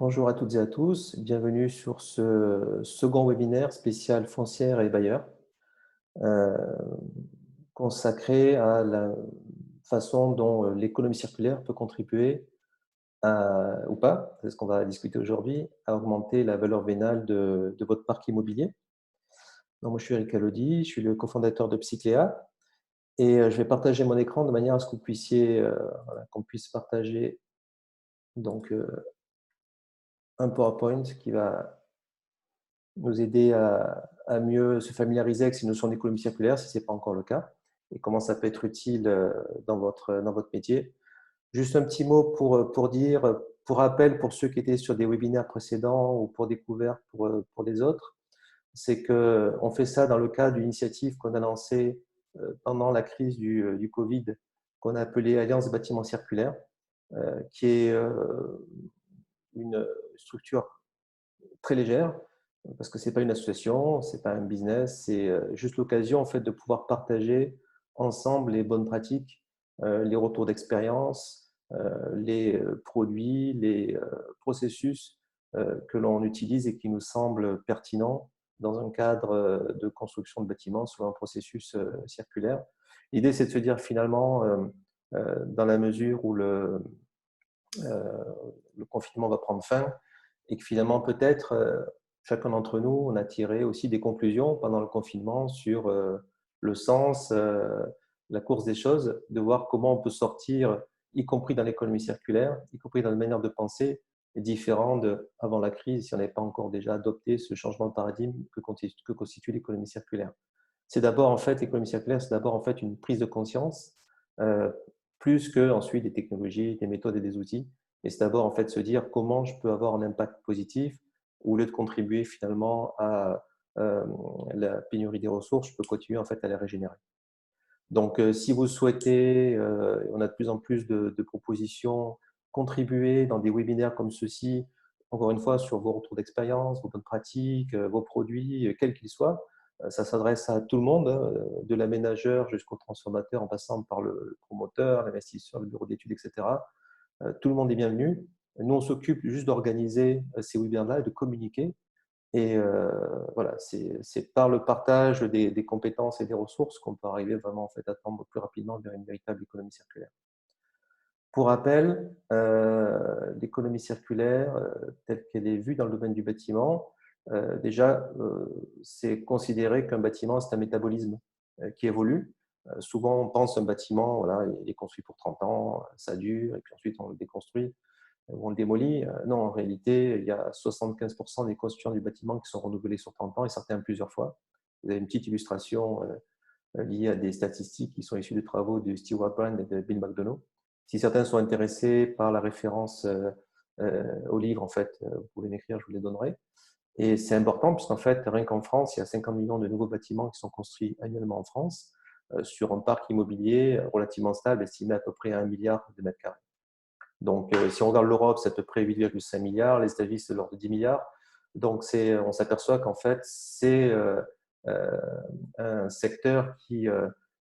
Bonjour à toutes et à tous, bienvenue sur ce second webinaire spécial foncière et bailleurs, euh, consacré à la façon dont l'économie circulaire peut contribuer ou pas, c'est ce qu'on va discuter aujourd'hui, à augmenter la valeur vénale de votre parc immobilier. Donc, moi, je suis Eric Alodi, je suis le cofondateur de Psycléa et je vais partager mon écran de manière à ce que vous puissiez, qu'on puisse partager donc, un PowerPoint qui va nous aider à mieux se familiariser avec ces notions d'économie circulaire, si ce n'est pas encore le cas, et comment ça peut être utile dans votre métier. Juste un petit mot pour dire, pour rappel, pour ceux qui étaient sur des webinaires précédents ou pour découverte pour les autres, c'est qu'on fait ça dans le cadre d'une initiative qu'on a lancée pendant la crise du Covid, qu'on a appelée Alliance Bâtiments Circulaires, qui est une structure très légère, parce que ce n'est pas une association, ce n'est pas un business, c'est juste l'occasion en fait, de pouvoir partager ensemble les bonnes pratiques, les retours d'expérience, les produits, les processus que l'on utilise et qui nous semblent pertinents dans un cadre de construction de bâtiments sur un processus circulaire. L'idée, c'est de se dire finalement, dans la mesure où le confinement va prendre fin, et que finalement, peut-être, chacun d'entre nous, on a tiré aussi des conclusions pendant le confinement sur le sens, la course des choses, de voir comment on peut sortir, y compris dans l'économie circulaire, y compris dans la manière de penser, différent d'avant la crise, si on n'avait pas encore déjà adopté ce changement de paradigme que constitue l'économie circulaire. C'est d'abord, en fait, l'économie circulaire, c'est d'abord, en fait, une prise de conscience, euh, plus que ensuite des technologies, des méthodes et des outils. Et c'est d'abord, en fait, se dire comment je peux avoir un impact positif au lieu de contribuer finalement à la pénurie des ressources, je peux continuer, en fait, à les régénérer. Donc, si vous souhaitez, on a de plus en plus de propositions, contribuer dans des webinaires comme ceux-ci, encore une fois, sur vos retours d'expérience, vos bonnes pratiques, vos produits, quels qu'ils soient. Ça s'adresse à tout le monde, hein, de l'aménageur jusqu'au transformateur, en passant par le promoteur, l'investisseur, le bureau d'études, etc. Tout le monde est bienvenu. Nous, on s'occupe juste d'organiser ces webinaires-là et de communiquer. Et voilà, c'est par le partage des compétences et des ressources qu'on peut arriver vraiment en fait, à tendre plus rapidement vers une véritable économie circulaire. Pour rappel, l'économie circulaire, telle qu'elle est vue dans le domaine du bâtiment, déjà, c'est considéré qu'un bâtiment, c'est un métabolisme qui évolue. Souvent, on pense un bâtiment, voilà, il est construit pour 30 ans, ça dure, et puis ensuite on le déconstruit, on le démolit. Non, en réalité, il y a 75% des constituants du bâtiment qui sont renouvelés sur 30 ans et certains plusieurs fois. Vous avez une petite illustration liée à des statistiques qui sont issues de travaux de Stewart Brand et de Bill McDonough. Si certains sont intéressés par la référence au livre, en fait, vous pouvez m'écrire, je vous les donnerai. Et c'est important puisqu'en fait, rien qu'en France, il y a 50 millions de nouveaux bâtiments qui sont construits annuellement en France sur un parc immobilier relativement stable, estimé à peu près à 1 milliard de mètres carrés. Donc, si on regarde l'Europe, c'est à peu près 8,5 milliards, les États-Unis, c'est de l'ordre de 10 milliards. Donc, on s'aperçoit qu'en fait, c'est euh, un secteur qui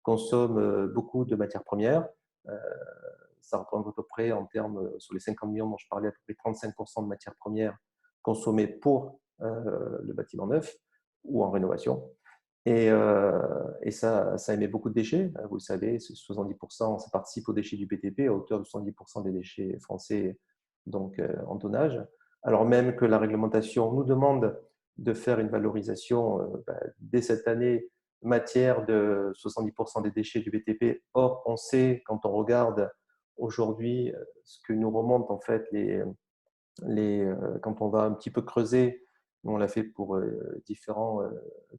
consomme beaucoup de matières premières. Euh, Ça représente à peu près, en termes, sur les 50 millions dont je parlais, à peu près 35% de matières premières consommées pour le bâtiment neuf ou en rénovation. Et ça émet beaucoup de déchets. Vous le savez, 70%, ça participe aux déchets du BTP à hauteur de 70% des déchets français donc, en tonnage. Alors même que la réglementation nous demande de faire une valorisation dès cette année matière de 70% des déchets du BTP. Or, on sait, quand on regarde aujourd'hui ce que nous remontent en fait quand on va un petit peu creuser, on l'a fait pour différents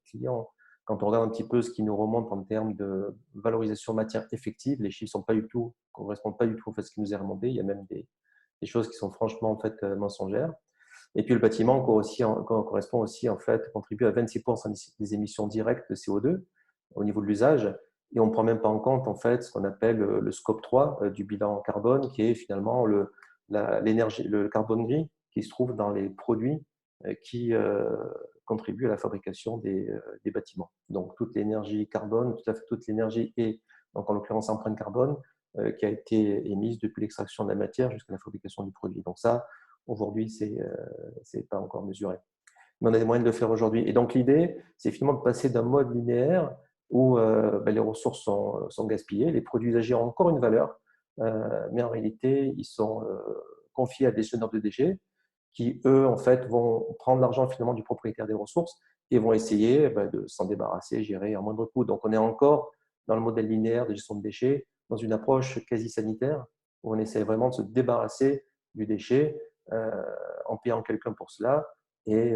clients, quand on regarde un petit peu ce qui nous remonte en termes de valorisation matière effective, les chiffres ne correspondent pas du tout à ce qui nous est remonté. Il y a même des choses qui sont franchement en fait, mensongères. Et puis le bâtiment correspond aussi, en fait, contribue à 26% des émissions directes de CO2 au niveau de l'usage. Et on ne prend même pas en compte en fait, ce qu'on appelle le scope 3 du bilan carbone, qui est finalement le carbone gris qui se trouve dans les produits qui contribuent à la fabrication des bâtiments. Donc toute l'énergie carbone, tout à fait toute l'énergie et donc en l'occurrence empreinte carbone qui a été émise depuis l'extraction de la matière jusqu'à la fabrication du produit. Donc ça, Aujourd'hui, ce n'est pas encore mesuré. Mais on a des moyens de le faire aujourd'hui. Et donc, l'idée, c'est finalement de passer d'un mode linéaire où les ressources sont gaspillées, les produits usagés ont encore une valeur, mais en réalité, ils sont confiés à des gestionnaires de déchets qui, eux, en fait, vont prendre l'argent finalement du propriétaire des ressources et vont essayer de s'en débarrasser, gérer à moindre coût. Donc, on est encore dans le modèle linéaire de gestion de déchets, dans une approche quasi sanitaire, où on essaie vraiment de se débarrasser du déchet en payant quelqu'un pour cela. Et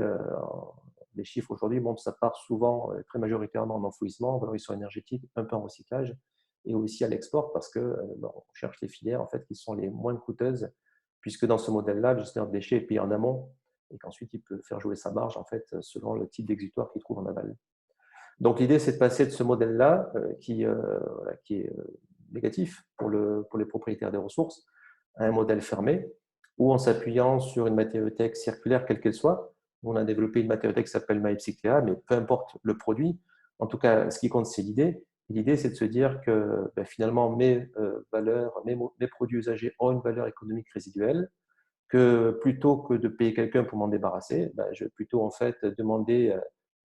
les chiffres aujourd'hui montrent que ça part souvent, très majoritairement en enfouissement, en valorisation énergétique, un peu en recyclage, et aussi à l'export, parce qu'on cherche les filières en fait, qui sont les moins coûteuses, puisque dans ce modèle-là, le gestionnaire de déchets est payé en amont, et qu'ensuite il peut faire jouer sa marge en fait, selon le type d'exutoire qu'il trouve en aval. Donc l'idée, c'est de passer de ce modèle-là, qui est négatif pour les propriétaires des ressources, à un modèle fermé, où en s'appuyant sur une matériothèque circulaire, quelle qu'elle soit, on a développé une matériothèque qui s'appelle MyPsycléa, mais peu importe le produit, en tout cas, ce qui compte, c'est l'idée. L'idée, c'est de se dire que finalement, mes valeurs, mes produits usagés ont une valeur économique résiduelle, que plutôt que de payer quelqu'un pour m'en débarrasser, je vais plutôt en fait demander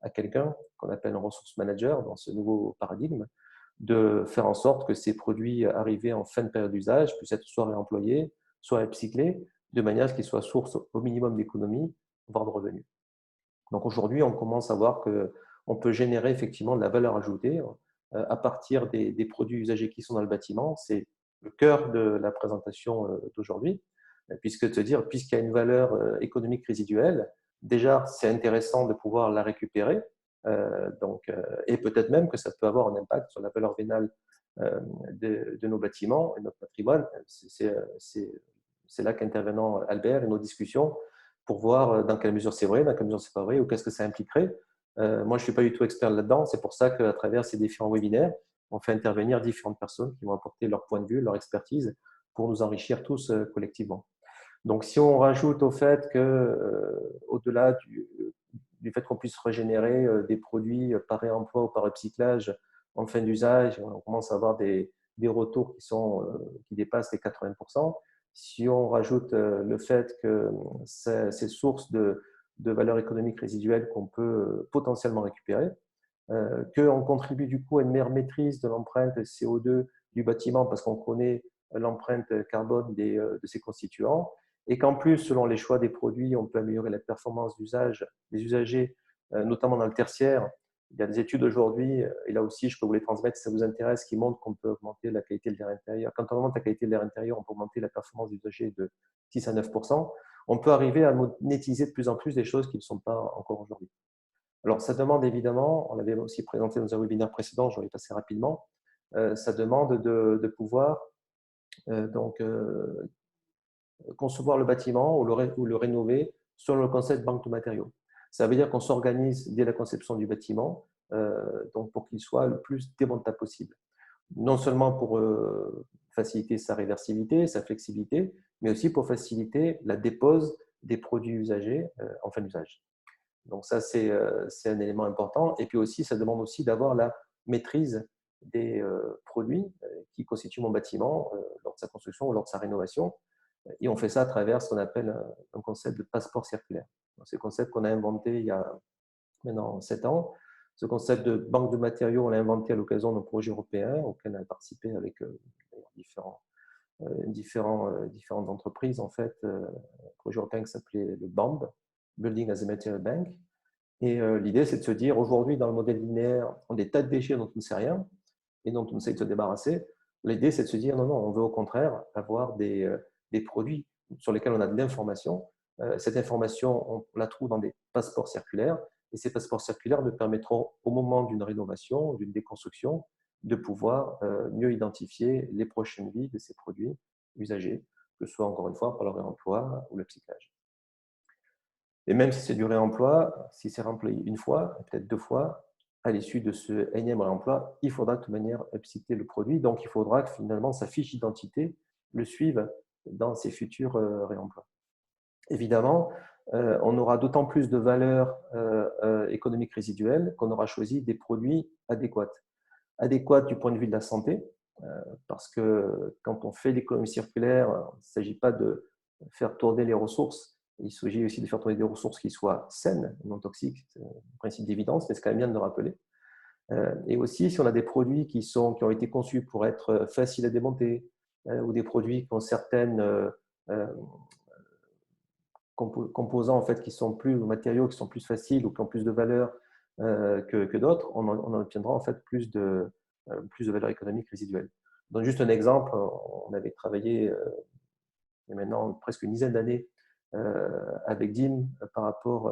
à quelqu'un qu'on appelle un ressource manager dans ce nouveau paradigme, de faire en sorte que ces produits arrivés en fin de période d'usage puissent être soit réemployés, soit upcyclés, de manière à ce qu'ils soient source au minimum d'économie, voire de revenus. Donc aujourd'hui, on commence à voir qu'on peut générer effectivement de la valeur ajoutée à partir des produits usagés qui sont dans le bâtiment. C'est le cœur de la présentation d'aujourd'hui, puisque te dire, puisqu'il y a une valeur économique résiduelle, déjà, c'est intéressant de pouvoir la récupérer, et peut-être même que ça peut avoir un impact sur la valeur vénale de nos bâtiments et notre patrimoine. C'est là qu'intervenant Albert et nos discussions pour voir dans quelle mesure c'est vrai, dans quelle mesure c'est pas vrai, ou qu'est-ce que ça impliquerait. Moi, je ne suis pas du tout expert là-dedans. C'est pour ça qu'à travers ces différents webinaires, on fait intervenir différentes personnes qui vont apporter leur point de vue, leur expertise, pour nous enrichir tous collectivement. Donc, si on rajoute au fait que, au-delà du fait qu'on puisse régénérer des produits par réemploi ou par recyclage en fin d'usage, on commence à avoir des retours qui dépassent les 80%. Si on rajoute le fait que c'est source de valeur économique résiduelle qu'on peut potentiellement récupérer, qu'on contribue du coup à une meilleure maîtrise de l'empreinte CO2 du bâtiment parce qu'on connaît l'empreinte carbone de ses constituants, et qu'en plus, selon les choix des produits, on peut améliorer la performance d'usage des usagers, notamment dans le tertiaire. Il y a des études aujourd'hui, et là aussi, je peux vous les transmettre si ça vous intéresse, qui montrent qu'on peut augmenter la qualité de l'air intérieur. Quand on augmente la qualité de l'air intérieur, on peut augmenter la performance des usagers de 6 à 9%. On peut arriver à monétiser de plus en plus des choses qui ne sont pas encore aujourd'hui. Alors, ça demande évidemment, on l'avait aussi présenté dans un webinaire précédent, je vais y passer rapidement, ça demande de pouvoir concevoir le bâtiment ou le rénover selon le concept banque de matériaux. Ça veut dire qu'on s'organise dès la conception du bâtiment pour qu'il soit le plus démontable possible. Non seulement pour faciliter sa réversibilité, sa flexibilité, mais aussi pour faciliter la dépose des produits usagés en fin d'usage. Donc ça, c'est un élément important. Et puis aussi, ça demande aussi d'avoir la maîtrise des produits qui constituent mon bâtiment lors de sa construction ou lors de sa rénovation. Et on fait ça à travers ce qu'on appelle un concept de passeport circulaire. C'est un concept qu'on a inventé il y a maintenant 7 ans. Ce concept de banque de matériaux, on l'a inventé à l'occasion d'un projet européen auquel on a participé avec différentes entreprises. En fait, un projet européen qui s'appelait le BAMB, Building as a Material Bank. Et l'idée, c'est de se dire, aujourd'hui, dans le modèle linéaire, on a des tas de déchets dont on ne sait rien et dont on essaie de se débarrasser. L'idée, c'est de se dire, non, non, on veut au contraire avoir des produits sur lesquels on a de l'information. Cette information, on la trouve dans des passeports circulaires. Et ces passeports circulaires nous permettront, au moment d'une rénovation, d'une déconstruction, de pouvoir mieux identifier les prochaines vies de ces produits usagés, que ce soit encore une fois par le réemploi ou le cyclage. Et même si c'est du réemploi, si c'est réemployé une fois, peut-être 2 fois, à l'issue de ce énième réemploi, il faudra de toute manière upcycler le produit. Donc, il faudra que finalement sa fiche d'identité le suive dans ses futurs réemplois. Évidemment, on aura d'autant plus de valeur économique résiduelle qu'on aura choisi des produits adéquats. Adéquats du point de vue de la santé, parce que quand on fait l'économie circulaire, il ne s'agit pas de faire tourner les ressources Il s'agit aussi de faire tourner des ressources qui soient saines, non toxiques. C'est un principe d'évidence, mais c'est quand même bien de le rappeler. Et aussi, si on a des produits qui ont été conçus pour être faciles à démonter, ou des produits qui ont certaines composants en fait, qui sont plus, ou matériaux qui sont plus faciles ou qui ont plus de valeur que d'autres, on en obtiendra en fait plus de valeur économique résiduelle. Donc, juste un exemple, on avait travaillé il y a maintenant presque une dizaine d'années avec DIM par rapport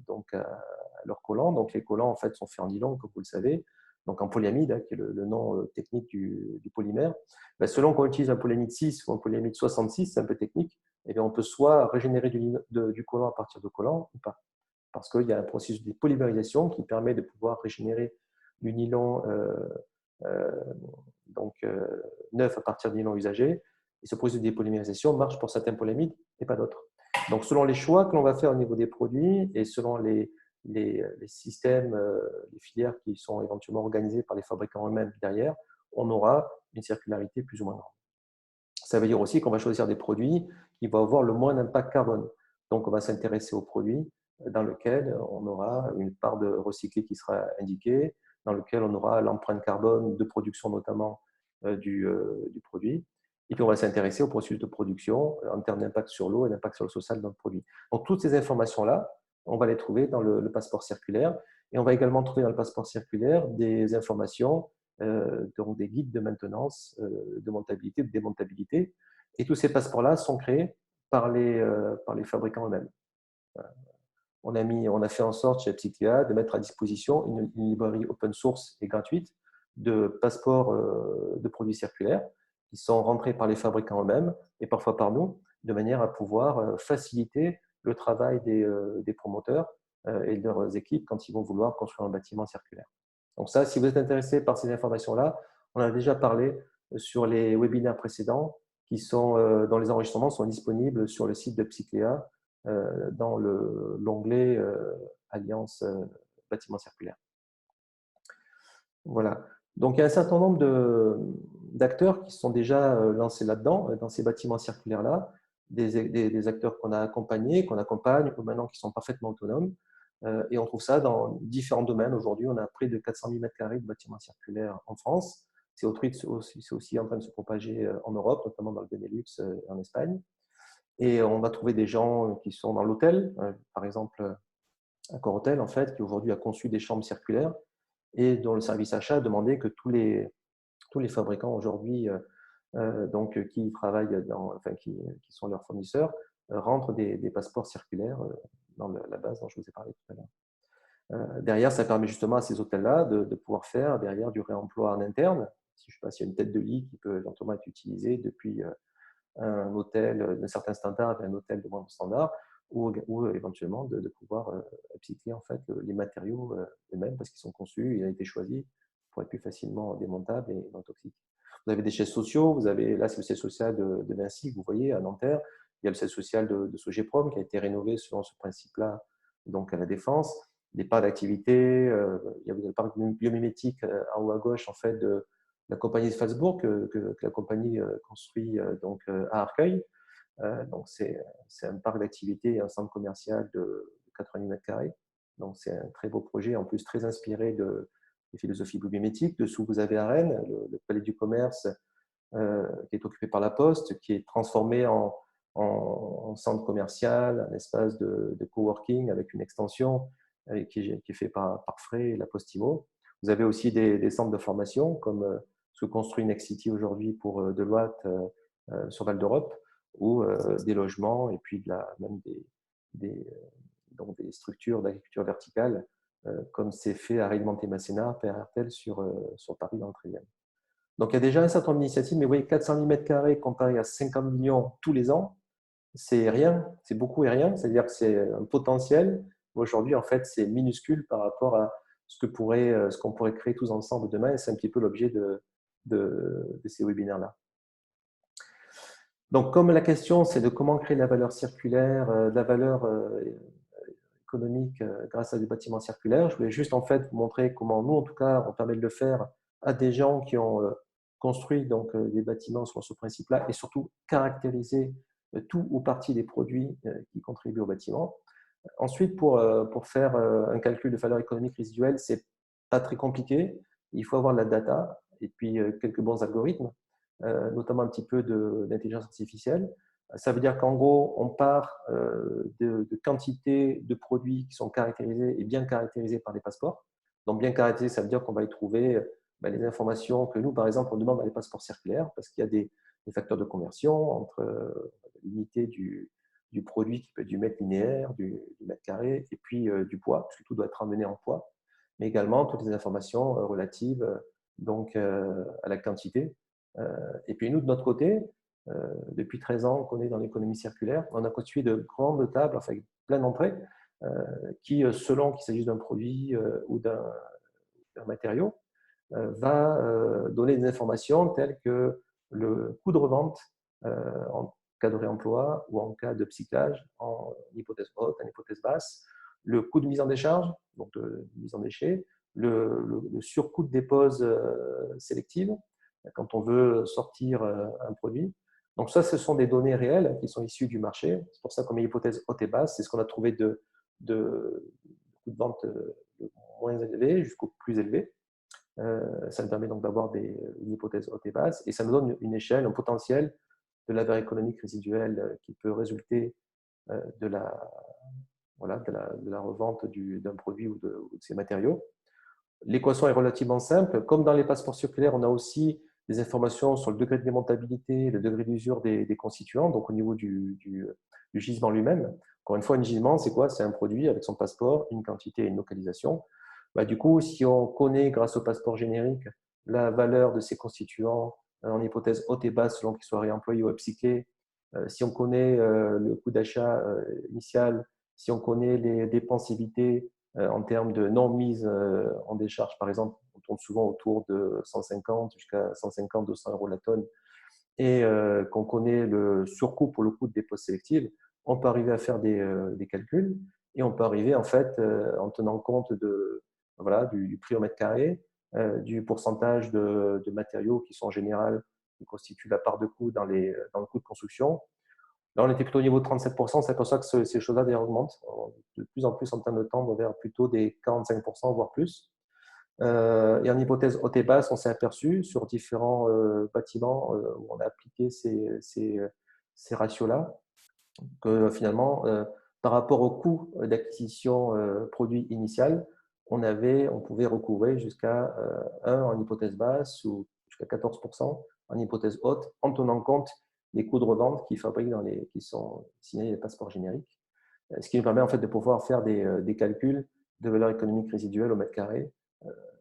donc à leurs collants. Donc, les collants en fait sont faits en nylon, comme vous le savez, donc en polyamide, hein, qui est le nom technique du polymère. Ben, selon qu'on utilise un polyamide 6 ou un polyamide 66, c'est un peu technique, eh bien, on peut soit régénérer du collant à partir de collants ou pas. Parce qu'il y a un processus de polymérisation qui permet de pouvoir régénérer du nylon neuf à partir de nylon usagé. Et ce processus de dépolymérisation marche pour certains polyamides et pas d'autres. Donc, selon les choix que l'on va faire au niveau des produits et selon les systèmes, les filières qui sont éventuellement organisées par les fabricants eux-mêmes derrière, on aura une circularité plus ou moins grande. Ça veut dire aussi qu'on va choisir des produits qui vont avoir le moins d'impact carbone. Donc, on va s'intéresser aux produits dans lesquels on aura une part de recyclé qui sera indiquée, dans lequel on aura l'empreinte carbone de production notamment du produit. Et puis, on va s'intéresser au processus de production en termes d'impact sur l'eau et d'impact sur le social dans le produit. Donc, toutes ces informations-là, on va les trouver dans le passeport circulaire. Et on va également trouver dans le passeport circulaire des informations, donc des guides de maintenance, de montabilité, de démontabilité. Et tous ces passeports-là sont créés par les fabricants eux-mêmes. On a fait en sorte chez Psychlia de mettre à disposition une librairie open source et gratuite de passeports de produits circulaires qui sont rentrés par les fabricants eux-mêmes et parfois par nous, de manière à pouvoir faciliter le travail des promoteurs et de leurs équipes quand ils vont vouloir construire un bâtiment circulaire. Donc ça, si vous êtes intéressé par ces informations-là, on a déjà parlé sur les webinaires précédents dont les enregistrements sont disponibles sur le site de Psychlia dans l'onglet Alliance bâtiment circulaire. Voilà. Donc, il y a un certain nombre d'acteurs qui sont déjà lancés là-dedans, dans ces bâtiments circulaires-là, des acteurs qu'on a accompagnés, qu'on accompagne, ou maintenant qui sont parfaitement autonomes. Et on trouve ça dans différents domaines. Aujourd'hui, on a près de 400 000 m² de bâtiments circulaires en France. C'est aussi en train de se propager en Europe, notamment dans le Benelux et en Espagne. Et on va trouver des gens qui sont dans l'hôtel, par exemple Accor Hôtel, en fait, qui aujourd'hui a conçu des chambres circulaires et dont le service achat a demandé que tous les fabricants aujourd'hui qui travaillent qui sont leurs fournisseurs rentrent des passeports circulaires dans la base dont je vous ai parlé tout à l'heure. Derrière, ça permet justement à ces hôtels-là de pouvoir faire derrière du réemploi en interne. Si je sais pas s'il y a une tête de lit qui peut éventuellement être utilisée depuis un hôtel d'un certain standard et un hôtel de moins standard, ou éventuellement de pouvoir upcycler en fait les matériaux eux-mêmes parce qu'ils sont conçus, ils ont été choisis pour être plus facilement démontables et non toxiques. Vous avez des sièges sociaux, là c'est le siège social de Vinci, vous voyez, à Nanterre. Il y a le siège social de Sogeprom qui a été rénové selon ce principe-là, donc à la Défense. Des parcs d'activité, il y a le parc biomimétique en haut à gauche en fait de la compagnie de Salzbourg que la compagnie construit à Arcueil. Donc c'est un parc d'activité et un centre commercial de 90 m². Donc c'est un très beau projet, en plus très inspiré des philosophies biomimétiques. Dessous, vous avez à Rennes, le palais du commerce qui est occupé par la Poste, qui est transformé en centre commercial, un espace de coworking avec une extension qui est fait par Frey et la Postimo. Vous avez aussi des centres de formation, comme ce que construit Nexity aujourd'hui pour Deloitte sur Val d'Europe, ou des logements et puis même des structures d'agriculture verticale, comme c'est fait à Réglementé-Masséna, PRRTEL sur Paris dans le 13e. Donc il y a déjà un certain nombre d'initiatives, mais vous voyez, 400 000 m² comparé à 50 millions tous les ans, c'est rien, c'est beaucoup et rien, c'est-à-dire que c'est un potentiel. Aujourd'hui, en fait, c'est minuscule par rapport à ce qu'on pourrait créer tous ensemble demain, et c'est un petit peu l'objet de ces webinaires-là. Donc, comme la question, c'est de comment créer de la valeur circulaire, de la valeur économique grâce à des bâtiments circulaires, je voulais juste en fait vous montrer comment nous, en tout cas, on permet de le faire à des gens qui ont construit des bâtiments sur ce principe-là et surtout caractériser tout ou partie des produits qui contribuent au bâtiment. Ensuite, pour faire un calcul de valeur économique résiduelle, c'est pas très compliqué. Il faut avoir de la data et puis quelques bons algorithmes, notamment un petit peu d'intelligence artificielle. Ça veut dire qu'en gros, on part de quantité de produits qui sont caractérisés et bien caractérisés par les passeports. Donc, bien caractérisés, ça veut dire qu'on va y trouver les informations que nous, par exemple, on demande dans les passeports circulaires parce qu'il y a des facteurs de conversion entre l'unité du produit qui peut être du mètre linéaire, du mètre carré, et puis du poids, parce que tout doit être ramené en poids, mais également toutes les informations relatives donc, à la quantité. Et puis nous, de notre côté, depuis 13 ans qu'on est dans l'économie circulaire, on a constitué de grandes tables, enfin plein d'entrées, qui, selon qu'il s'agisse d'un produit ou d'un matériau, va donner des informations telles que le coût de revente en cas de réemploi ou en cas de cyclage, en hypothèse haute, en hypothèse basse, le coût de mise en décharge, donc de mise en déchet, le surcoût de dépose sélective, quand on veut sortir un produit. Donc ça, ce sont des données réelles qui sont issues du marché. C'est pour ça qu'on met hypothèse haute et basse. C'est ce qu'on a trouvé de coût de vente moins élevé jusqu'au plus élevé. Ça nous permet donc d'avoir une hypothèse haute et basse et ça nous donne une échelle, un potentiel de la valeur économique résiduelle qui peut résulter de la revente d'un produit ou de ses matériaux. L'équation est relativement simple. Comme dans les passeports circulaires, on a aussi des informations sur le degré de démontabilité, le degré d'usure des constituants, donc au niveau du gisement lui-même. Encore une fois, un gisement, c'est quoi? C'est un produit avec son passeport, une quantité et une localisation. Du coup, si on connaît, grâce au passeport générique, la valeur de ces constituants en hypothèse haute et basse, selon qu'ils soient réemployés ou upcyclés, si on connaît le coût d'achat initial, si on connaît les dépensivités en termes de non-mise en décharge, par exemple, on tourne souvent autour de 150 jusqu'à 150, 200 euros la tonne, et qu'on connaît le surcoût pour le coût de dépose sélective, on peut arriver à faire des calculs et on peut arriver, en fait, en tenant compte du prix au mètre carré, du pourcentage de matériaux qui sont en général, qui constituent la part de coût dans le coût de construction. Là, on était plutôt au niveau de 37%. C'est pour ça que ces choses-là d'ailleurs augmentent. De plus en plus, en termes de temps, on va vers plutôt des 45%, voire plus. Et en hypothèse haute et basse, on s'est aperçu sur différents bâtiments où on a appliqué ces ratios-là, que finalement, par rapport au coût d'acquisition produit initial, on pouvait recouvrer jusqu'à 1 en hypothèse basse ou jusqu'à 14% en hypothèse haute, en tenant compte des coûts de revente qui sont signés les passeports génériques. Ce qui nous permet en fait de pouvoir faire des calculs de valeur économique résiduelle au mètre carré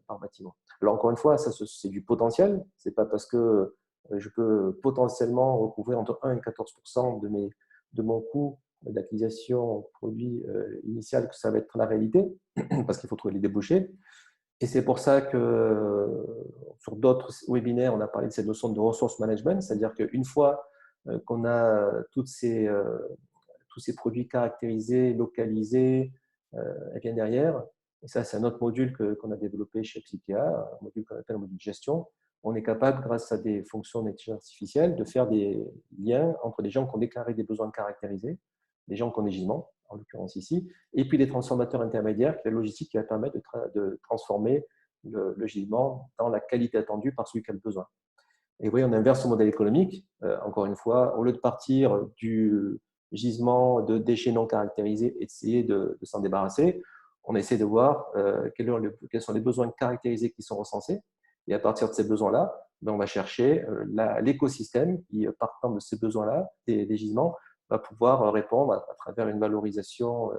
par bâtiment. Alors encore une fois, ça c'est du potentiel. C'est pas parce que je peux potentiellement recouvrir entre 1 et 14% de mon coût d'acquisition produit initial que ça va être la réalité, parce qu'il faut trouver les débouchés. Et c'est pour ça que sur d'autres webinaires, on a parlé de cette notion de resource management, c'est-à-dire qu'une fois qu'on a tous ces produits caractérisés, localisés, et bien derrière, et ça c'est un autre module qu'on a développé chez Psychea, un module qu'on appelle le module gestion, on est capable, grâce à des fonctions d'intelligence artificielle, de faire des liens entre des gens qui ont déclaré des besoins caractérisés, des gens qui ont des gisements, en l'occurrence ici, et puis les transformateurs intermédiaires, qui est la logistique qui va permettre de transformer le gisement dans la qualité attendue par celui qui a le besoin. Et oui, on inverse le modèle économique. Encore une fois, au lieu de partir du gisement de déchets non caractérisés et d'essayer de s'en débarrasser, on essaie de voir quels sont les besoins caractérisés qui sont recensés. Et à partir de ces besoins-là, on va chercher l'écosystème qui, partant de ces besoins-là, des gisements, va pouvoir répondre à travers une valorisation,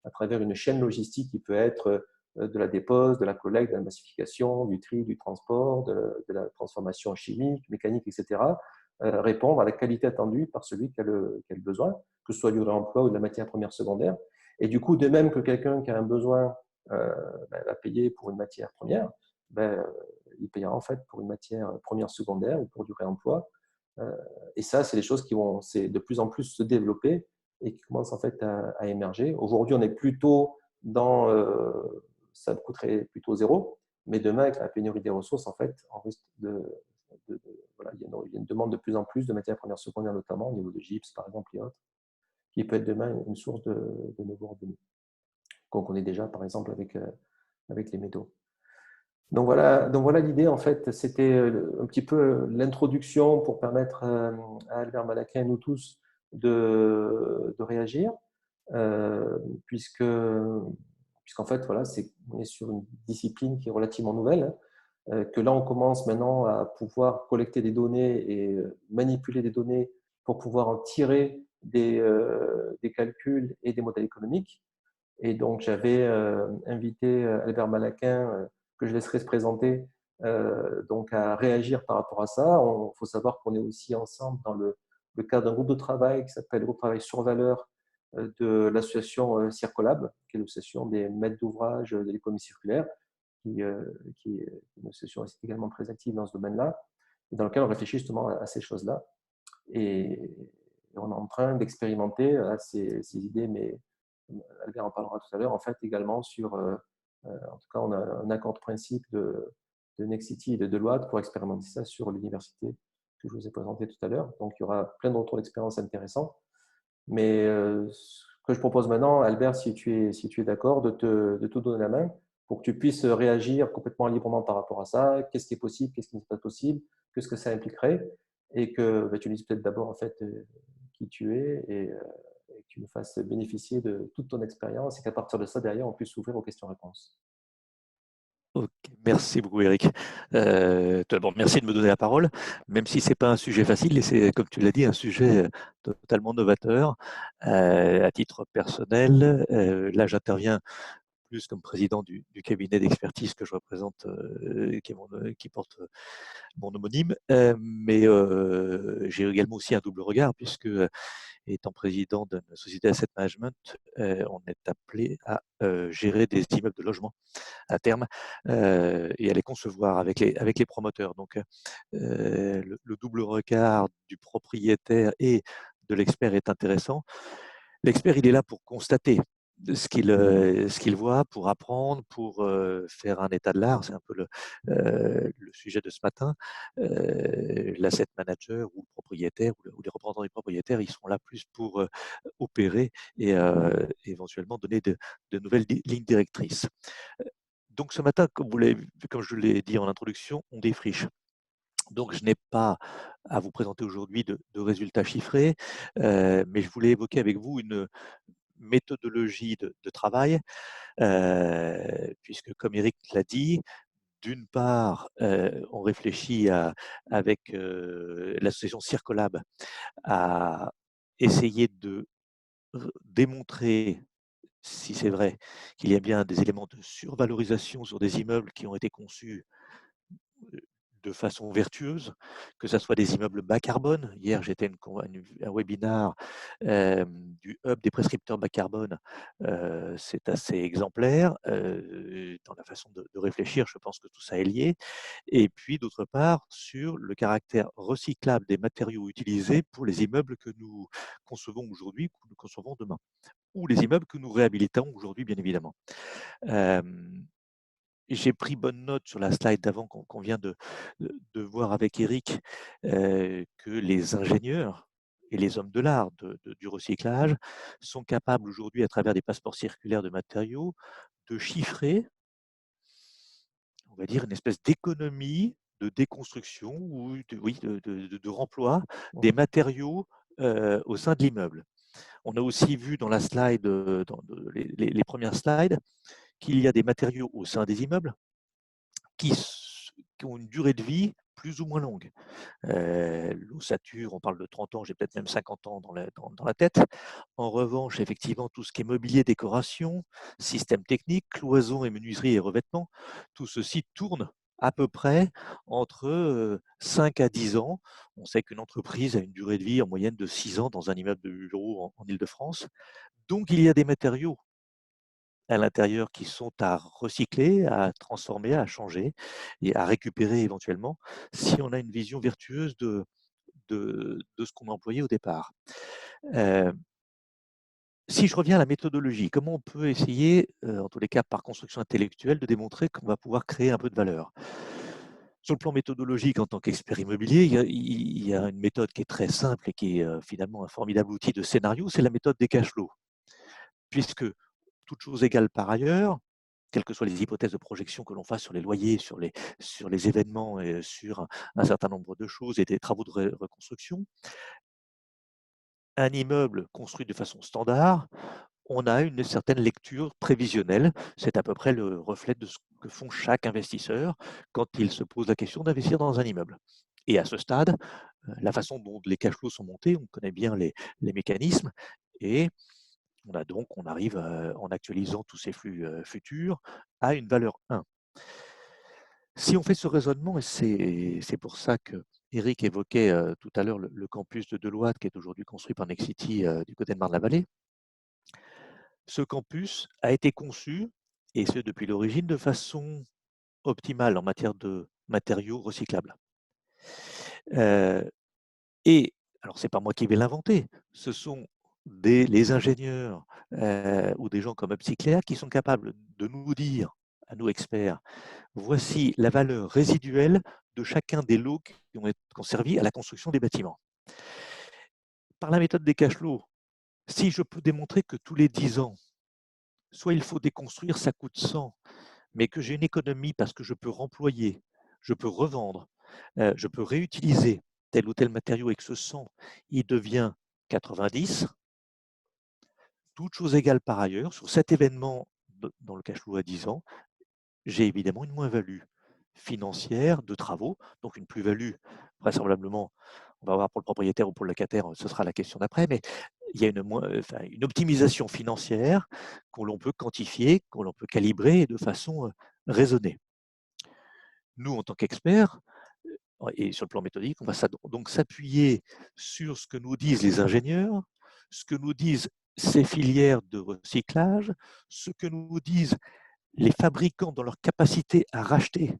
à travers une chaîne logistique qui peut être de la dépose, de la collecte, de la massification, du tri, du transport, de la transformation chimique, mécanique, etc., répondre à la qualité attendue par celui qui a le besoin, que ce soit du réemploi ou de la matière première secondaire. Et du coup, de même que quelqu'un qui a un besoin va payer pour une matière première, il payera en fait pour une matière première secondaire ou pour du réemploi. Et ça, c'est des choses qui vont de plus en plus se développer et qui commencent en fait à émerger. Aujourd'hui, on est plutôt dans ça coûterait plutôt zéro, mais demain, avec la pénurie des ressources, en fait, on risque voilà, il y a une demande de plus en plus de matières premières secondaires, notamment au niveau de gypse, par exemple, et autres, qui peut être demain une source de nouveaux revenus, qu'on connaît déjà, par exemple, avec les métaux. Donc voilà l'idée, en fait, c'était un petit peu l'introduction pour permettre à Albert Malaquin et nous tous de réagir, puisque, puisqu'en fait, voilà, on est sur une discipline qui est relativement nouvelle, que là, on commence maintenant à pouvoir collecter des données et manipuler des données pour pouvoir en tirer des calculs et des modèles économiques. Et donc, j'avais invité Albert Malaquin, que je laisserai se présenter, donc à réagir par rapport à ça. Il faut savoir qu'on est aussi ensemble dans le cadre d'un groupe de travail qui s'appelle le groupe de travail sur valeur de l'association Circolab, qui est l'association des maîtres d'ouvrage de l'économie circulaire, qui est une association également très active dans ce domaine-là, et dans lequel on réfléchit justement à ces choses-là. Et on est en train d'expérimenter ces idées, mais Albert en parlera tout à l'heure, en fait, également sur, en tout cas, on a un accord de principe de Nexity et de Deloitte pour expérimenter ça sur l'université que je vous ai présenté tout à l'heure. Donc, il y aura plein d'autres expériences intéressantes. Mais ce que je propose maintenant, Albert, si tu es d'accord, de te donner la main pour que tu puisses réagir complètement librement par rapport à ça. Qu'est-ce qui est possible, qu'est-ce qui n'est pas possible, qu'est-ce que ça impliquerait, et que tu dises peut-être d'abord en fait qui tu es et que tu nous fasses bénéficier de toute ton expérience et qu'à partir de ça, derrière, on puisse s'ouvrir aux questions-réponses. Ok, merci beaucoup Eric. Tout d'abord, merci de me donner la parole, même si c'est pas un sujet facile et c'est, comme tu l'as dit, un sujet totalement novateur. À titre personnel, là j'interviens plus comme président du cabinet d'expertise que je représente, qui porte mon homonyme, mais j'ai également aussi un double regard puisque étant président d'une société asset management, on est appelé à gérer des immeubles de logement à terme et à les concevoir avec les promoteurs. Donc, le double regard du propriétaire et de l'expert est intéressant. L'expert, il est là pour constater ce qu'il voit, pour apprendre, pour faire un état de l'art. C'est un peu le sujet de ce matin. L'asset manager ou le propriétaire ou les représentants du propriétaire, ils sont là plus pour opérer et éventuellement donner de nouvelles lignes directrices. Donc ce matin, comme je l'ai dit en introduction, on défriche. Donc je n'ai pas à vous présenter aujourd'hui de résultats chiffrés, mais je voulais évoquer avec vous une méthodologie de travail, puisque comme Eric l'a dit, d'une part, on réfléchit avec l'association Circolab à essayer de démontrer, si c'est vrai, qu'il y a bien des éléments de survalorisation sur des immeubles qui ont été conçus de façon vertueuse, que ce soit des immeubles bas carbone. Hier, j'étais à un webinar du Hub des prescripteurs bas carbone. C'est assez exemplaire dans la façon de réfléchir. Je pense que tout ça est lié. Et puis, d'autre part, sur le caractère recyclable des matériaux utilisés pour les immeubles que nous concevons aujourd'hui, que nous concevons demain, ou les immeubles que nous réhabilitons aujourd'hui, bien évidemment. Euh, j'ai pris bonne note sur la slide d'avant qu'on vient de voir avec Eric, que les ingénieurs et les hommes de l'art du recyclage sont capables aujourd'hui, à travers des passeports circulaires de matériaux, de chiffrer, on va dire, une espèce d'économie de déconstruction ou de remploi des matériaux au sein de l'immeuble. On a aussi vu dans la slide, dans les premières slides, qu'il y a des matériaux au sein des immeubles qui, qui ont une durée de vie plus ou moins longue. L'ossature, on parle de 30 ans, j'ai peut-être même 50 ans dans la tête. En revanche, effectivement, tout ce qui est mobilier, décoration, système technique, cloison et menuiserie et revêtement, tout ceci tourne à peu près entre 5 à 10 ans. On sait qu'une entreprise a une durée de vie en moyenne de 6 ans dans un immeuble de bureau en Île-de-France. Donc, il y a des matériaux à l'intérieur qui sont à recycler, à transformer, à changer et à récupérer éventuellement si on a une vision vertueuse de ce qu'on a employé au départ. Si je reviens à la méthodologie, comment on peut essayer, en tous les cas par construction intellectuelle, de démontrer qu'on va pouvoir créer un peu de valeur? Sur le plan méthodologique, en tant qu'expert immobilier, il y a une méthode qui est très simple et qui est finalement un formidable outil de scénario, c'est la méthode des cash flows. Puisque, toutes choses égales par ailleurs, quelles que soient les hypothèses de projection que l'on fasse sur les loyers, sur les événements et sur un certain nombre de choses et des travaux de reconstruction, un immeuble construit de façon standard, on a une certaine lecture prévisionnelle. C'est à peu près le reflet de ce que font chaque investisseur quand il se pose la question d'investir dans un immeuble. Et à ce stade, la façon dont les cash flows sont montés, on connaît bien les mécanismes et on arrive en actualisant tous ces flux futurs à une valeur 1. Si on fait ce raisonnement, et c'est pour ça que Eric évoquait tout à l'heure le campus de Deloitte qui est aujourd'hui construit par Nexity du côté de Marne-la-Vallée, ce campus a été conçu, et ce depuis l'origine, de façon optimale en matière de matériaux recyclables. Et alors, c'est pas moi qui vais l'inventer, ce sont les ingénieurs ou des gens comme Upcycler qui sont capables de nous dire, à nous experts, voici la valeur résiduelle de chacun des lots qui ont servi à la construction des bâtiments. Par la méthode des cash flows, si je peux démontrer que tous les 10 ans, soit il faut déconstruire, ça coûte 100, mais que j'ai une économie parce que je peux remployer, je peux revendre, je peux réutiliser tel ou tel matériau et que ce 100, il devient 90, toutes choses égales par ailleurs, sur cet événement dans le cash flow à 10 ans, j'ai évidemment une moins-value financière de travaux, donc une plus-value vraisemblablement, on va voir pour le propriétaire ou pour le locataire, ce sera la question d'après, mais il y a une optimisation financière que l'on peut quantifier, que l'on peut calibrer de façon raisonnée. Nous, en tant qu'experts, et sur le plan méthodique, on va donc s'appuyer sur ce que nous disent les ingénieurs, ce que nous disent ces filières de recyclage, ce que nous disent les fabricants dans leur capacité à racheter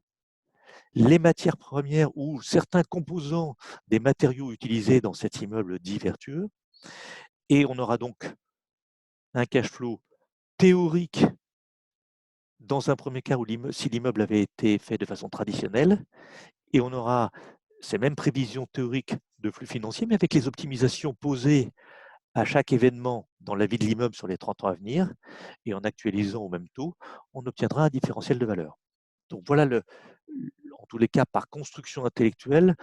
les matières premières ou certains composants des matériaux utilisés dans cet immeuble dit vertueux. Et on aura donc un cash flow théorique dans un premier cas où si l'immeuble avait été fait de façon traditionnelle, et on aura ces mêmes prévisions théoriques de flux financiers, mais avec les optimisations posées à chaque événement dans la vie de l'immeuble sur les 30 ans à venir, et en actualisant au même taux, on obtiendra un différentiel de valeur. Donc voilà, en tous les cas, par construction intellectuelle,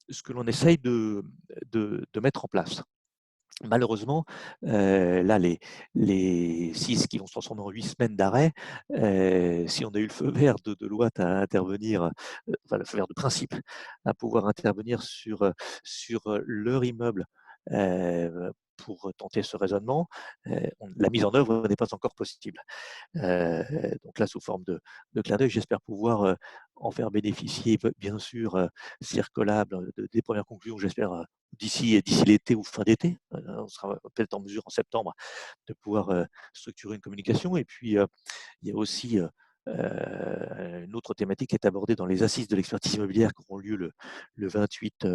ce que l'on essaye de mettre en place. Malheureusement, là, les 6 qui vont se transformer en 8 semaines d'arrêt, si on a eu le feu vert de Deloitte à intervenir, enfin le feu vert de principe, à pouvoir intervenir sur leur immeuble pour tenter ce raisonnement, la mise en œuvre n'est pas encore possible. Donc là, sous forme de clin d'œil, j'espère pouvoir en faire bénéficier, bien sûr, Circolab des premières conclusions, j'espère, d'ici l'été ou fin d'été. On sera peut-être en mesure en septembre de pouvoir structurer une communication. Et puis, il y a aussi une autre thématique qui est abordée dans les assises de l'expertise immobilière qui auront lieu le 28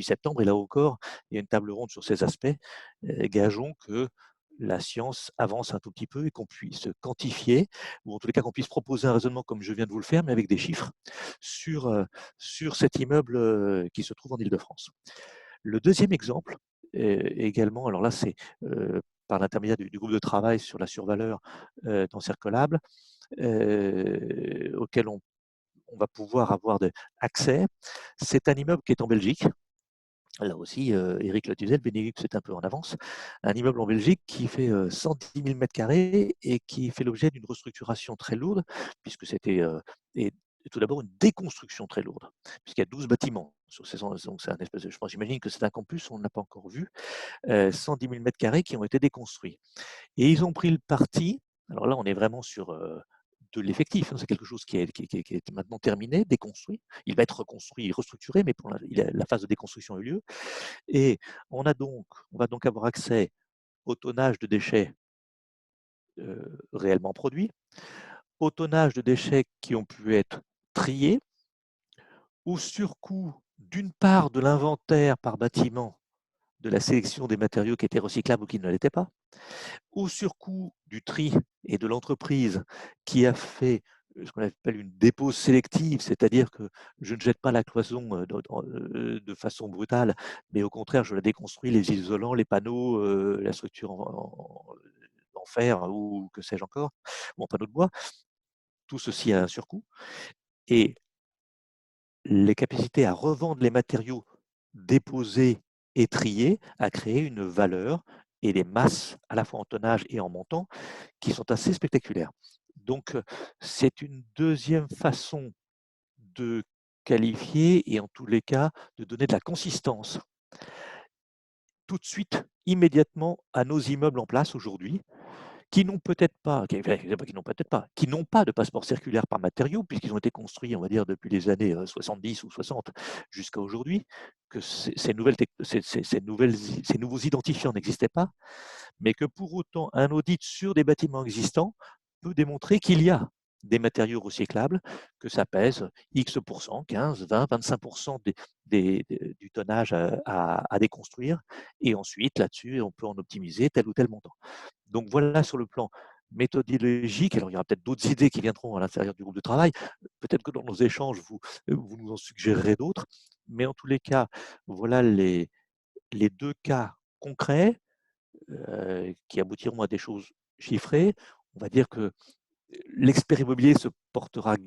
septembre. Et là encore, il y a une table ronde sur ces aspects. Gageons que la science avance un tout petit peu et qu'on puisse quantifier, ou en tous les cas qu'on puisse proposer un raisonnement comme je viens de vous le faire, mais avec des chiffres sur cet immeuble qui se trouve en Île-de-France. Le deuxième exemple, également, alors là c'est par l'intermédiaire du groupe de travail sur la survaleur dans Circolable, auquel on va pouvoir avoir accès. C'est un immeuble qui est en Belgique. Là aussi, Eric le disait, le Benelux est un peu en avance. Un immeuble en Belgique qui fait 110 000 m² et qui fait l'objet d'une restructuration très lourde, puisque c'était tout d'abord une déconstruction très lourde, puisqu'il y a 12 bâtiments. Donc c'est un espèce de, j'imagine que c'est un campus, on ne l'a pas encore vu, 110 000 m² qui ont été déconstruits. Et ils ont pris le parti, alors là on est vraiment sur de l'effectif, c'est quelque chose qui est maintenant terminé, déconstruit. Il va être reconstruit, restructuré, mais pour la phase de déconstruction a eu lieu. Et on va donc avoir accès au tonnage de déchets réellement produits, au tonnage de déchets qui ont pu être triés, au surcoût d'une part de l'inventaire par bâtiment de la sélection des matériaux qui étaient recyclables ou qui ne l'étaient pas, au surcoût du tri et de l'entreprise qui a fait ce qu'on appelle une dépose sélective, c'est-à-dire que je ne jette pas la cloison de façon brutale, mais au contraire, je la déconstruis, les isolants, les panneaux, la structure en fer ou que sais-je encore, ou en panneau de bois. Tout ceci a un surcoût. Et les capacités à revendre les matériaux déposés et triés a créé une valeur et des masses, à la fois en tonnage et en montant, qui sont assez spectaculaires. Donc, c'est une deuxième façon de qualifier et en tous les cas de donner de la consistance tout de suite, immédiatement à nos immeubles en place aujourd'hui, qui n'ont peut-être pas, qui n'ont pas de passeport circulaire par matériaux, puisqu'ils ont été construits, on va dire, depuis les années 70 ou 60 jusqu'à aujourd'hui, que ces nouveaux identifiants n'existaient pas, mais que pour autant, un audit sur des bâtiments existants peut démontrer qu'il y a des matériaux recyclables, que ça pèse X%, 15, 20, 25% du tonnage à déconstruire. Et ensuite, là-dessus, on peut en optimiser tel ou tel montant. Donc voilà sur le plan méthodologique. Alors il y aura peut-être d'autres idées qui viendront à l'intérieur du groupe de travail. Peut-être que dans nos échanges, vous nous en suggérerez d'autres. Mais en tous les cas, voilà les deux cas concrets qui aboutiront à des choses chiffrées. On va dire que l'expert immobilier se portera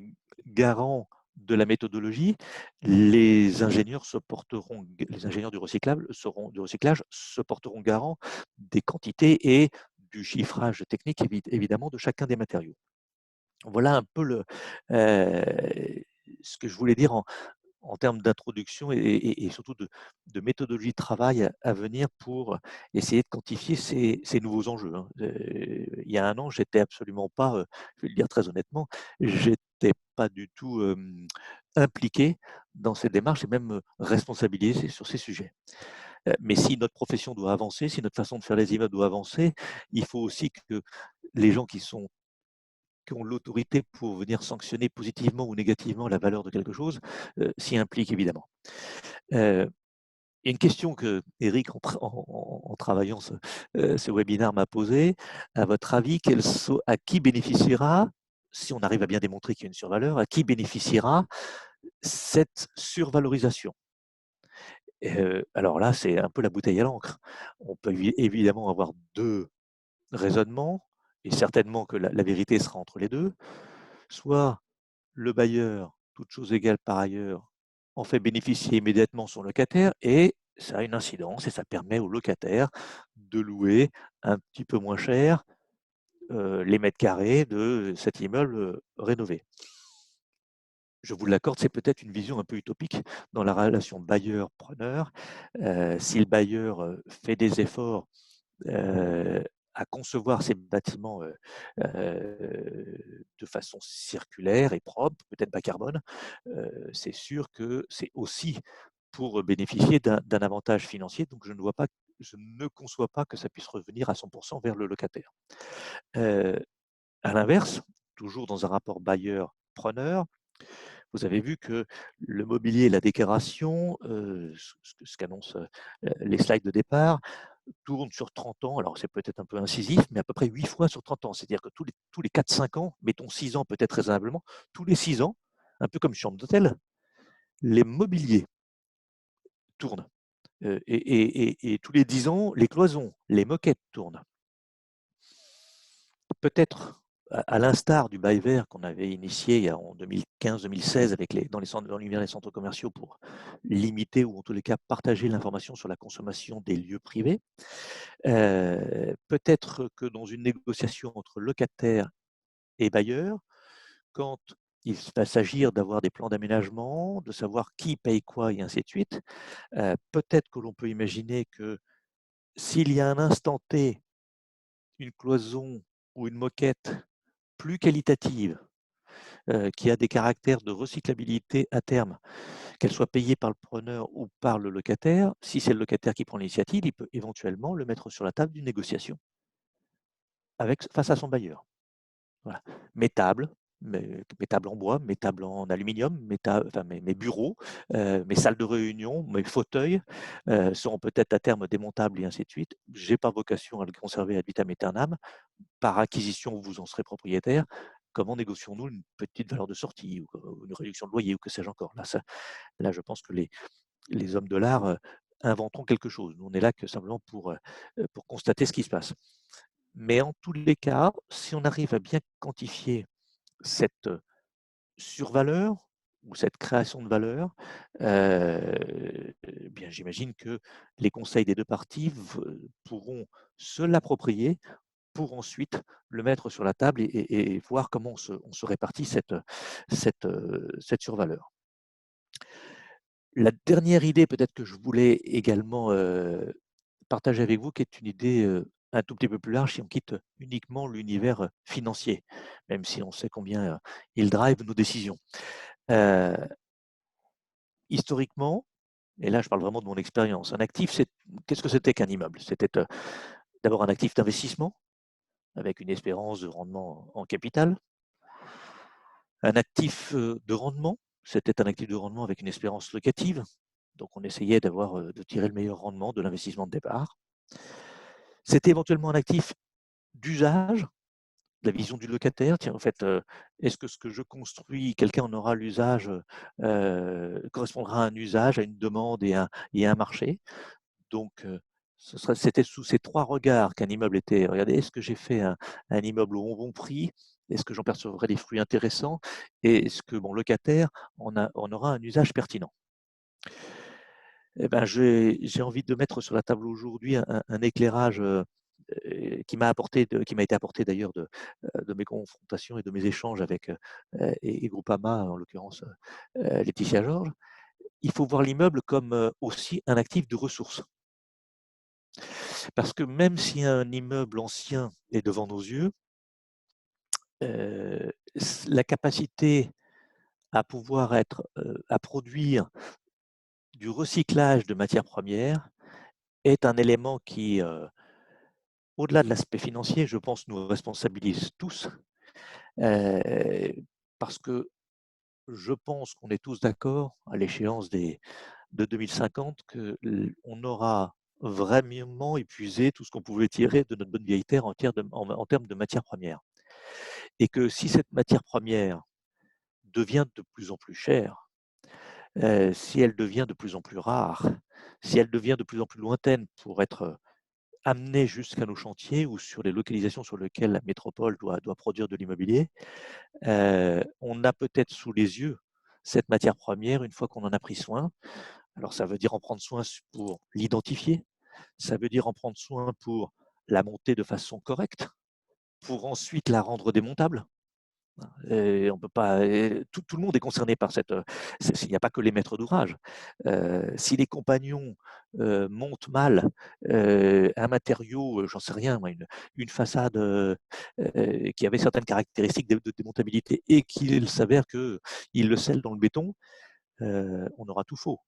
garant de la méthodologie, les ingénieurs du recyclage se porteront garant des quantités et du chiffrage technique évidemment de chacun des matériaux. Voilà un peu ce que je voulais dire en termes d'introduction et surtout de méthodologie de travail à venir pour essayer de quantifier ces nouveaux enjeux. Hein. Il y a un an, j'étais absolument pas, je vais le dire très honnêtement, j'étais pas du tout impliqué dans cette démarche et même responsabilisé sur ces sujets. Mais si notre profession doit avancer, si notre façon de faire les immeubles doit avancer, il faut aussi que les gens qui ont l'autorité pour venir sanctionner positivement ou négativement la valeur de quelque chose, s'y impliquent évidemment. Une question que Eric, en travaillant ce webinaire, m'a posée. À votre avis, à qui bénéficiera, si on arrive à bien démontrer qu'il y a une survaleur, à qui bénéficiera cette survalorisation? Alors là, c'est un peu la bouteille à l'encre. On peut évidemment avoir deux raisonnements, et certainement que la vérité sera entre les deux. Soit le bailleur, toute chose égale par ailleurs, en fait bénéficier immédiatement son locataire et ça a une incidence et ça permet au locataire de louer un petit peu moins cher les mètres carrés de cet immeuble rénové. Je vous l'accorde, c'est peut-être une vision un peu utopique dans la relation bailleur-preneur. Si le bailleur fait des efforts à concevoir ces bâtiments de façon circulaire et propre, peut-être bas carbone, c'est sûr que c'est aussi pour bénéficier d'un avantage financier. Donc, je ne conçois pas que ça puisse revenir à 100% vers le locataire. À l'inverse, toujours dans un rapport bailleur-preneur, vous avez vu que le mobilier et la décoration, ce qu'annoncent les slides de départ, tourne sur 30 ans. Alors, c'est peut-être un peu incisif, mais à peu près 8 fois sur 30 ans. C'est-à-dire que tous les 4-5 ans, mettons 6 ans peut-être raisonnablement, tous les 6 ans, un peu comme une chambre d'hôtel, les mobiliers tournent. Et tous les 10 ans, les cloisons, les moquettes tournent. Peut-être à l'instar du bail vert qu'on avait initié en 2015-2016 dans l'univers des centres commerciaux pour limiter ou en tous les cas partager l'information sur la consommation des lieux privés. Peut-être que dans une négociation entre locataires et bailleurs, quand il va s'agir d'avoir des plans d'aménagement, de savoir qui paye quoi et ainsi de suite, peut-être que l'on peut imaginer que s'il y a un instant T, une cloison ou une moquette plus qualitative, qui a des caractères de recyclabilité à terme, qu'elle soit payée par le preneur ou par le locataire, si c'est le locataire qui prend l'initiative, il peut éventuellement le mettre sur la table d'une négociation face à son bailleur. Voilà. Mes tables, mes tables en bois, mes tables en aluminium, mes bureaux, mes salles de réunion, mes fauteuils seront peut-être à terme démontables et ainsi de suite. Je n'ai pas vocation à le conserver ad vitam aeternam. Par acquisition, vous en serez propriétaire. comment négocions-nous une petite valeur de sortie ou une réduction de loyer ou que sais-je encore. Là, je pense que les hommes de l'art inventeront quelque chose. Nous, on est là que simplement pour constater ce qui se passe. Mais en tous les cas, si on arrive à bien quantifier cette survaleur ou cette création de valeur, bien, j'imagine que les conseils des deux parties pourront se l'approprier pour ensuite le mettre sur la table et voir comment on se répartit cette survaleur. La dernière idée peut-être que je voulais également partager avec vous, qui est une idée un tout petit peu plus large si on quitte uniquement l'univers financier, même si on sait combien il drive nos décisions. Euh, Historiquement, et là je parle vraiment de mon expérience, un actif, qu'est-ce que c'était qu'un immeuble? C'était d'abord un actif d'investissement avec une espérance de rendement en capital. Un actif de rendement, c'était un actif de rendement avec une espérance locative. Donc on essayait de tirer le meilleur rendement de l'investissement de départ. C'était éventuellement un actif d'usage, la vision du locataire. Tiens, en fait, est-ce que ce que je construis, quelqu'un en aura l'usage, correspondra à un usage, à une demande et à un marché? Donc, c'était sous ces trois regards qu'un immeuble était. Regardez, est-ce que j'ai fait un immeuble au bon prix? Est-ce que j'en percevrai des fruits intéressants? Et est-ce que mon locataire en aura un usage pertinent? Eh ben, j'ai envie de mettre sur la table aujourd'hui un éclairage qui m'a été apporté d'ailleurs de mes confrontations et de mes échanges avec et Groupama, en l'occurrence Laetitia Georges. Il faut voir l'immeuble comme aussi un actif de ressources. Parce que même si un immeuble ancien est devant nos yeux, la capacité à produire du recyclage de matières premières est un élément qui, au-delà de l'aspect financier, je pense, nous responsabilise tous, parce que je pense qu'on est tous d'accord à l'échéance de 2050 qu'on aura vraiment épuisé tout ce qu'on pouvait tirer de notre bonne vieille terre en termes de matières premières. Et que si cette matière première devient de plus en plus chère, si elle devient de plus en plus rare, si elle devient de plus en plus lointaine pour être amenée jusqu'à nos chantiers ou sur les localisations sur lesquelles la métropole doit produire de l'immobilier, on a peut-être sous les yeux cette matière première une fois qu'on en a pris soin. Alors ça veut dire en prendre soin pour l'identifier, ça veut dire en prendre soin pour la monter de façon correcte, pour ensuite la rendre démontable. Et on peut pas, tout le monde est concerné par il n'y a pas que les maîtres d'ouvrage. Si les compagnons montent mal un matériau, j'en sais rien, une façade qui avait certaines caractéristiques de démontabilité et qu'il s'avère qu'il le scelle dans le béton, on aura tout faux.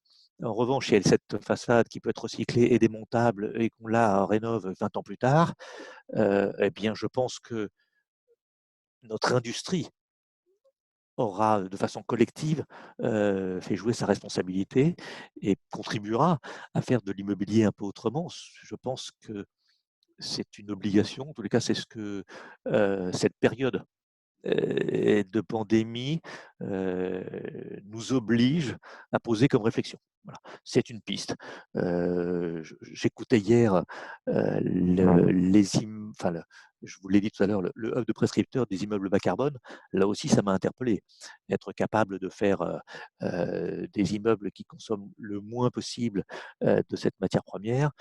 En revanche, si cette façade qui peut être recyclée et démontable et qu'on la rénove 20 ans plus tard, eh bien, je pense que notre industrie aura de façon collective fait jouer sa responsabilité et contribuera à faire de l'immobilier un peu autrement. Je pense que c'est une obligation, en tous les cas c'est ce que cette période de pandémie nous oblige à poser comme réflexion. Voilà. C'est une piste. J'écoutais hier je vous l'ai dit tout à l'heure, le hub de prescripteur des immeubles bas carbone. Là aussi, ça m'a interpellé. Être capable de faire des immeubles qui consomment le moins possible de cette matière première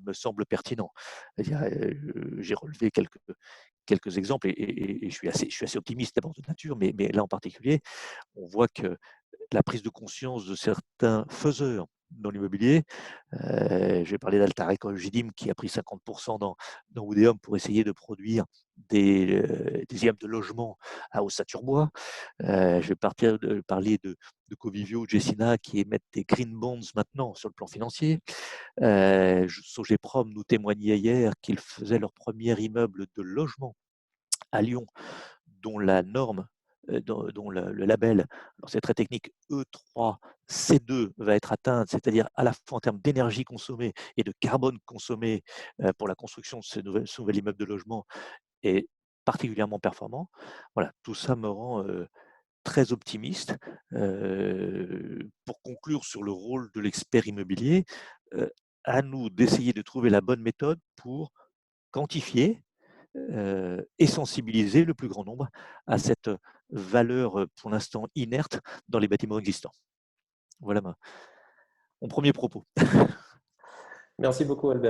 me semble pertinent. J'ai relevé quelques exemples et je suis assez optimiste d'abord de nature, mais là en particulier, on voit que la prise de conscience de certains faiseurs dans l'immobilier, j'ai parlé d'Altar Ecologidim qui a pris 50% dans Oudéum pour essayer de produire des immeubles de logement à Ossaturbois. Je vais parler de Covivio, Jessina qui émettent des green bonds maintenant sur le plan financier. Sogeprom nous témoignait hier qu'ils faisaient leur premier immeuble de logement à Lyon, dont la norme, dont le label, alors c'est très technique, E3C2 va être atteint, c'est-à-dire à la fois en termes d'énergie consommée et de carbone consommé pour la construction de ce nouvel immeuble de logement, et particulièrement performants. Voilà, tout ça me rend très optimiste. Pour conclure sur le rôle de l'expert immobilier, à nous d'essayer de trouver la bonne méthode pour quantifier et sensibiliser le plus grand nombre à cette valeur pour l'instant inerte dans les bâtiments existants. Voilà mon premier propos. Merci beaucoup, Albert.